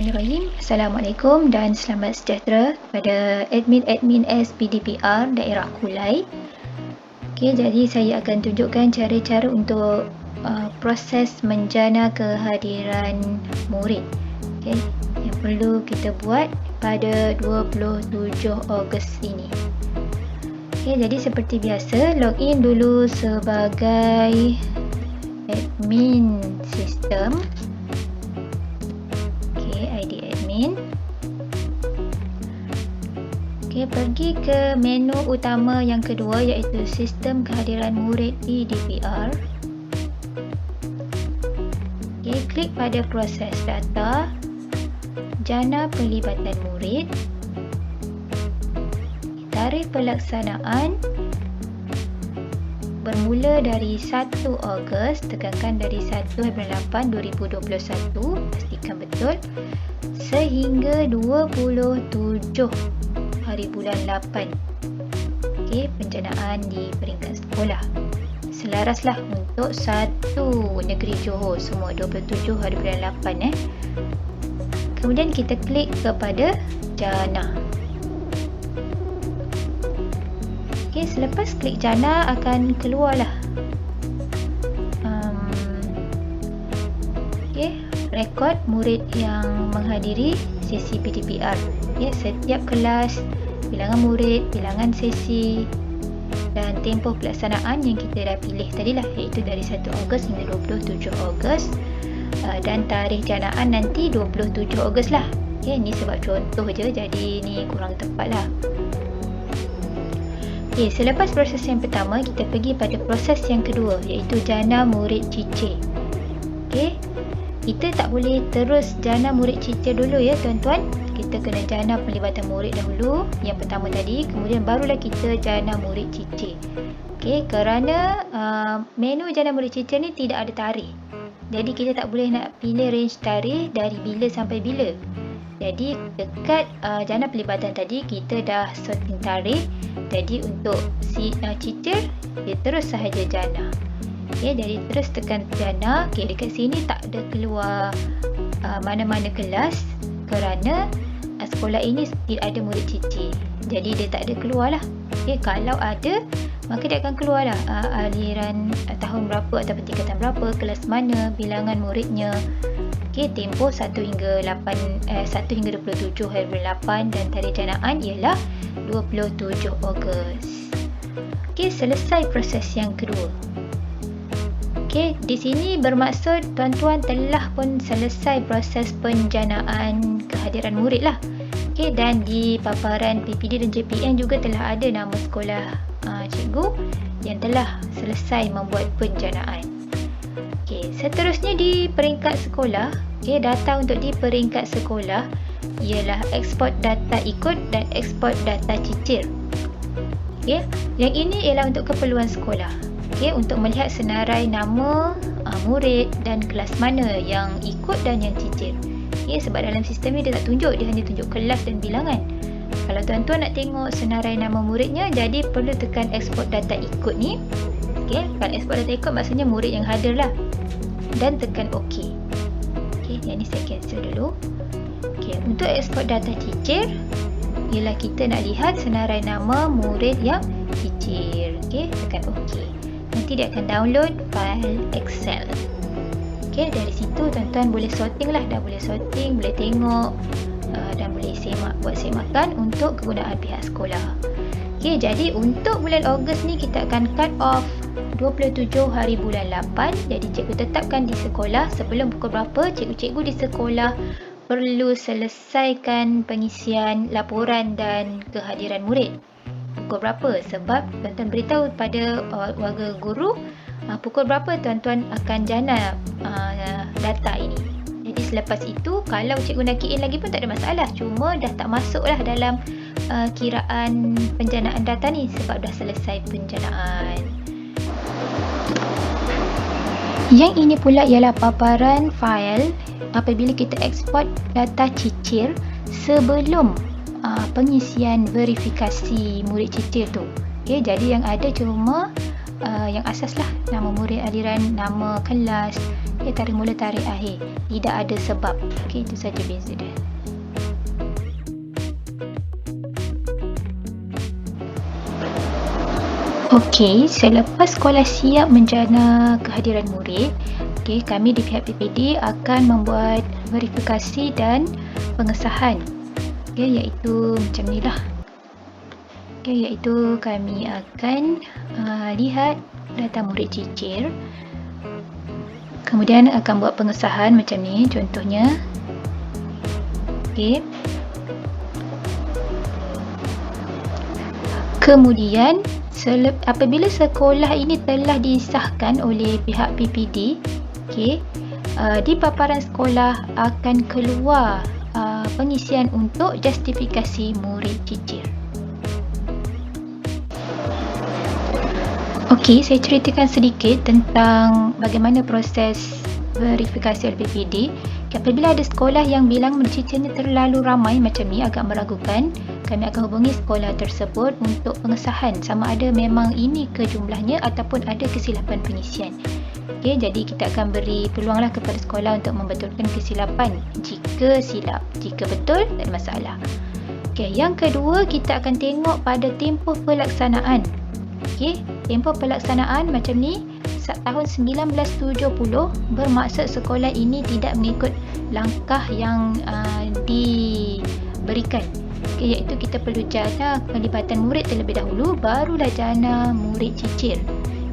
Bismillahirrahmanirrahim. Assalamualaikum dan selamat sejahtera pada admin SPDPR daerah Kulai. Okey, jadi saya akan tunjukkan cara-cara untuk proses menjana kehadiran murid. Okey, yang perlu kita buat pada 27 Ogos ini. Okey, jadi seperti biasa, login dulu sebagai admin sistem. ID admin. Okey, pergi ke menu utama yang kedua iaitu sistem kehadiran murid di DPR. Okey, klik pada proses data, jana pelibatan murid, tarikh pelaksanaan bermula dari 1 Ogos, tekankan dari 1/8/2021, pastikan betul, sehingga 27 hari bulan 8. Okey, penjanaan di peringkat sekolah. Selaraslah untuk satu negeri Johor semua 27 hari bulan 8. Kemudian kita klik kepada jana. Okey, selepas klik jana akan keluarlah rekod murid yang menghadiri sesi PDPR. Setiap kelas, bilangan murid, bilangan sesi dan tempoh pelaksanaan yang kita dah pilih tadilah, iaitu dari 1 Ogos hingga 27 Ogos, dan tarikh janaan nanti 27 Ogos lah. Ini sebab contoh je, jadi ni kurang tepat lah. Selepas proses yang pertama, kita pergi pada proses yang kedua iaitu jana murid cicir. Kita tak boleh terus jana murid cicir dulu ya tuan-tuan. Kita kena jana pelibatan murid dahulu, yang pertama tadi, kemudian barulah kita jana murid cicir. Kerana menu jana murid cicir ni tidak ada tarikh. Jadi kita tak boleh nak pilih range tarikh dari bila sampai bila. Jadi dekat jana pelibatan tadi kita dah sorting tarikh. Jadi untuk cicir dia terus sahaja jana. Jadi terus tekan jana. Dekat sini tak ada keluar mana-mana kelas kerana sekolah ini tidak ada murid cicir. Jadi dia tak ada keluar lah. Kalau ada, maka dia akan keluar lah aliran tahun berapa ataupun tingkatan berapa, kelas mana, bilangan muridnya. Tempoh 1 hingga 27 hari bulan 8 dan tarikh janaan ialah 27 Ogos. Selesai proses yang kedua. Di sini bermaksud tuan-tuan telah pun selesai proses penjanaan kehadiran murid lah. Dan di paparan PPD dan JPN juga telah ada nama sekolah cikgu yang telah selesai membuat penjanaan. Seterusnya di peringkat sekolah, data untuk di peringkat sekolah ialah ekspor data ikut dan ekspor data cicir. Yang ini ialah untuk keperluan sekolah. Untuk melihat senarai nama murid dan kelas mana yang ikut dan yang cicir. Sebab dalam sistem ni dia tak tunjuk, dia hanya tunjuk kelas dan bilangan. Kalau tuan-tuan nak tengok senarai nama muridnya, jadi perlu tekan ekspor data ikut ni. Kalau ekspor data ikut maksudnya murid yang hadir lah. Dan tekan OK. Yang ni saya cancel dulu. Untuk ekspor data cicir ialah kita nak lihat senarai nama murid yang cicir. Tekan OK. Nanti dia akan download file Excel. Dari situ tuan-tuan boleh sorting lah. Dah boleh sorting, boleh tengok dan boleh buat semakan untuk kegunaan pihak sekolah. Jadi untuk bulan Ogos ni kita akan cut off 27 hari bulan 8. Jadi cikgu tetapkan di sekolah sebelum pukul berapa cikgu-cikgu di sekolah perlu selesaikan pengisian laporan dan kehadiran murid. Pukul berapa? Sebab tuan-tuan beritahu pada warga guru pukul berapa tuan-tuan akan jana data ini. Jadi selepas itu kalau cikgu nak key in lagi pun tak ada masalah. Cuma dah tak masuk lah dalam kiraan penjanaan data ni sebab dah selesai penjanaan. Yang ini pula ialah paparan fail apabila kita ekspor data cicir sebelum pengisian verifikasi murid cicir tu. Jadi yang ada cuma yang asas lah, nama murid, aliran, nama kelas, tarikh mula, tarikh akhir. Tidak ada sebab. Itu saja beza dia. Selepas sekolah siap menjana kehadiran murid, kami di pihak PPD akan membuat verifikasi dan pengesahan. Iaitu macam ni lah. Iaitu kami akan lihat data murid cicir. Kemudian akan buat pengesahan macam ni contohnya. Kemudian apabila sekolah ini telah disahkan oleh pihak PPD, di paparan sekolah akan keluar pengisian untuk justifikasi murid cicir. Saya ceritakan sedikit tentang bagaimana proses verifikasi oleh PPD. Apabila ada sekolah yang bilang murid cicirnya terlalu ramai macam ni, agak meragukan, kami akan hubungi sekolah tersebut untuk pengesahan sama ada memang ini ke jumlahnya ataupun ada kesilapan pengisian. Jadi kita akan beri peluanglah kepada sekolah untuk membetulkan kesilapan jika silap. Jika betul, tak ada masalah. Yang kedua, kita akan tengok pada tempoh pelaksanaan. Tempoh pelaksanaan macam ni, tahun 1970 bermaksud sekolah ini tidak mengikut langkah yang diberikan. Iaitu kita perlu jana pelibatan murid terlebih dahulu, barulah jana murid cicir.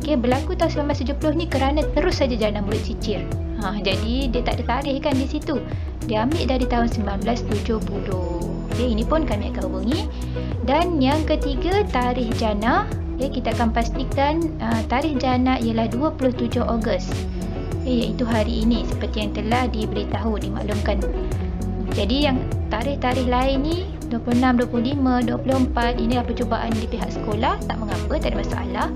Berlaku tahun 1970 ni kerana terus saja jana murid cicir. Jadi dia tak ada tarikh kan di situ. Dia ambil dari tahun 1970. Ini pun kami akan hubungi. Dan yang ketiga, tarikh jana. Kita akan pastikan tarikh jana ialah 27 Ogos. Iaitu hari ini seperti yang telah diberitahu, dimaklumkan. Jadi yang tarikh-tarikh lain ni 26, 25, 24 ini adalah percubaan di pihak sekolah, tak mengapa, tak ada masalah.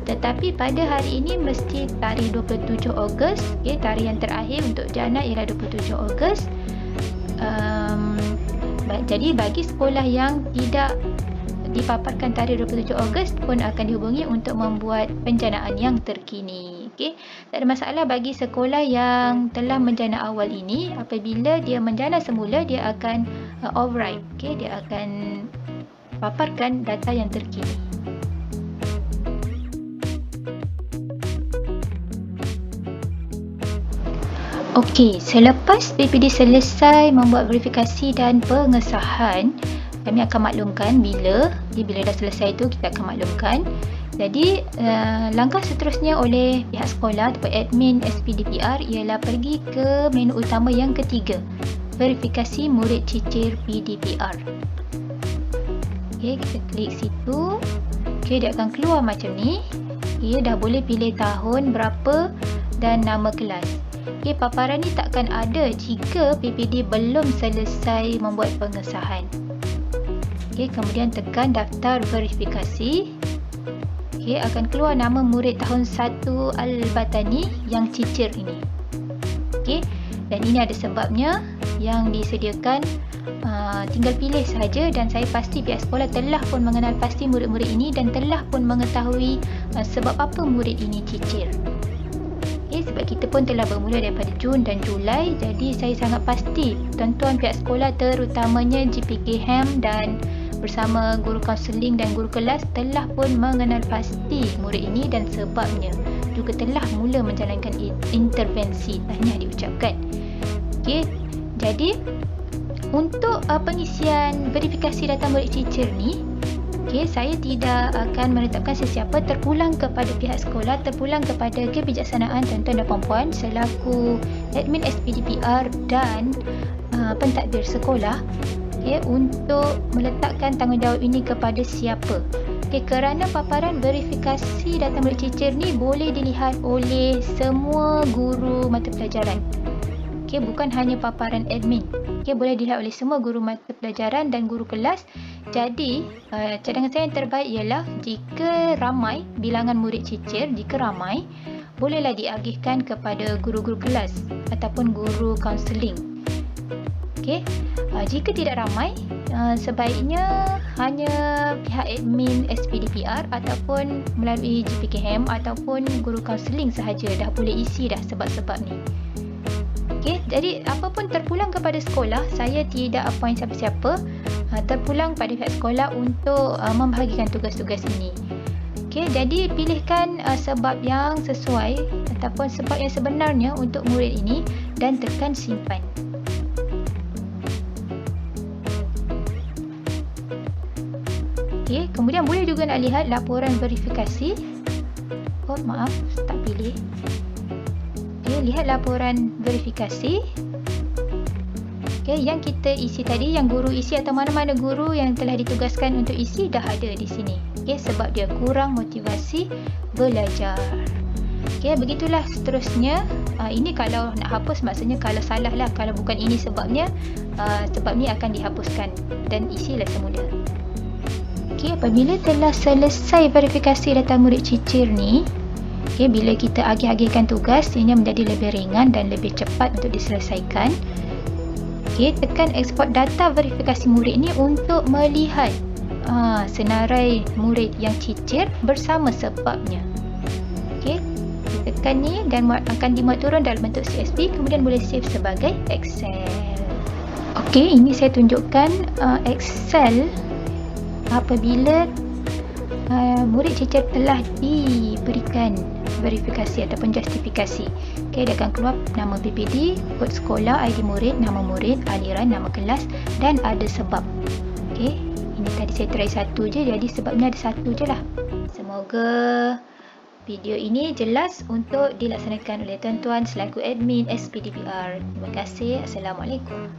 Tetapi pada hari ini mesti tarikh 27 Ogos. Tarikh yang terakhir untuk jana ialah 27 Ogos. Jadi bagi sekolah yang tidak dipaparkan tarikh 27 Ogos pun akan dihubungi untuk membuat penjanaan yang terkini. Tak ada masalah bagi sekolah yang telah menjana awal ini. Apabila dia menjana semula, dia akan override. Dia akan paparkan data yang terkini. Selepas PPD selesai membuat verifikasi dan pengesahan, kami akan maklumkan bila dah selesai itu kita akan maklumkan. Jadi langkah seterusnya oleh pihak sekolah atau admin SPDPR ialah pergi ke menu utama yang ketiga, verifikasi murid cicir PDPR. Kita klik situ. Dia akan keluar macam ni. Dah boleh pilih tahun berapa dan nama kelas. Paparan ni takkan ada jika PPD belum selesai membuat pengesahan. Kemudian tekan daftar verifikasi. Akan keluar nama murid tahun 1 Al-Batani yang cicir ini. Dan ini ada sebabnya yang disediakan. Tinggal pilih saja, dan saya pasti pihak sekolah telah pun mengenal pasti murid-murid ini dan telah pun mengetahui sebab apa murid ini cicir. Sebab kita pun telah bermula daripada Jun dan Julai, jadi saya sangat pasti tuan-tuan pihak sekolah, terutamanya GPKHAM dan bersama guru kaunseling dan guru kelas telah pun mengenal pasti murid ini dan sebabnya juga telah mula menjalankan intervensi, tahniah diucapkan. Jadi untuk pengisian verifikasi data murid cicir ni, saya tidak akan menetapkan sesiapa, terpulang kepada pihak sekolah, terpulang kepada kebijaksanaan tuan-tuan dan puan-puan selaku admin SPDPR dan pentadbir sekolah untuk meletakkan tanggungjawab ini kepada siapa. Kerana paparan verifikasi data murid cicir ni boleh dilihat oleh semua guru mata pelajaran. Bukan hanya paparan admin. Boleh dilihat oleh semua guru mata pelajaran dan guru kelas. Jadi, cadangan saya yang terbaik ialah jika ramai bilangan murid cicir, jika ramai, bolehlah diagihkan kepada guru-guru kelas ataupun guru kaunseling. Okey. Jika tidak ramai, sebaiknya hanya pihak admin SPDPR ataupun melalui GPKM ataupun guru kaunseling sahaja dah boleh isi dah sebab-sebab ni. Okey, jadi apapun terpulang kepada sekolah, saya tidak appoint siapa-siapa, terpulang pada pihak sekolah untuk membahagikan tugas-tugas ini. Okey, jadi pilihkan sebab yang sesuai ataupun sebab yang sebenarnya untuk murid ini dan tekan simpan. Okey, kemudian boleh juga nak lihat laporan verifikasi. Oh, maaf, tak pilih. Okey, lihat laporan verifikasi. Okey, yang kita isi tadi, yang guru isi atau mana-mana guru yang telah ditugaskan untuk isi dah ada di sini. Okey, sebab dia kurang motivasi belajar. Okey, begitulah seterusnya. Ini kalau nak hapus maksudnya kalau salah lah. Kalau bukan ini sebabnya, sebab ni akan dihapuskan dan isilah semula. Okey, apabila telah selesai verifikasi data murid cicir ni, okey, bila kita agih-agihkan tugas, ianya menjadi lebih ringan dan lebih cepat untuk diselesaikan. Okey, tekan ekspor data verifikasi murid ni untuk melihat senarai murid yang cicir bersama sebabnya. Okey, tekan ni dan akan dimuat turun dalam bentuk CSV, kemudian boleh save sebagai Excel. Okey, ini saya tunjukkan Excel apabila murid cicir telah diberikan verifikasi ataupun justifikasi. Okey, dia akan keluar nama PPD, kod sekolah, ID murid, nama murid, aliran, nama kelas dan ada sebab. Okey, ini tadi saya try satu je, jadi sebabnya ada satu je lah. Semoga video ini jelas untuk dilaksanakan oleh tuan-tuan selaku admin SPDPR. Terima kasih. Assalamualaikum.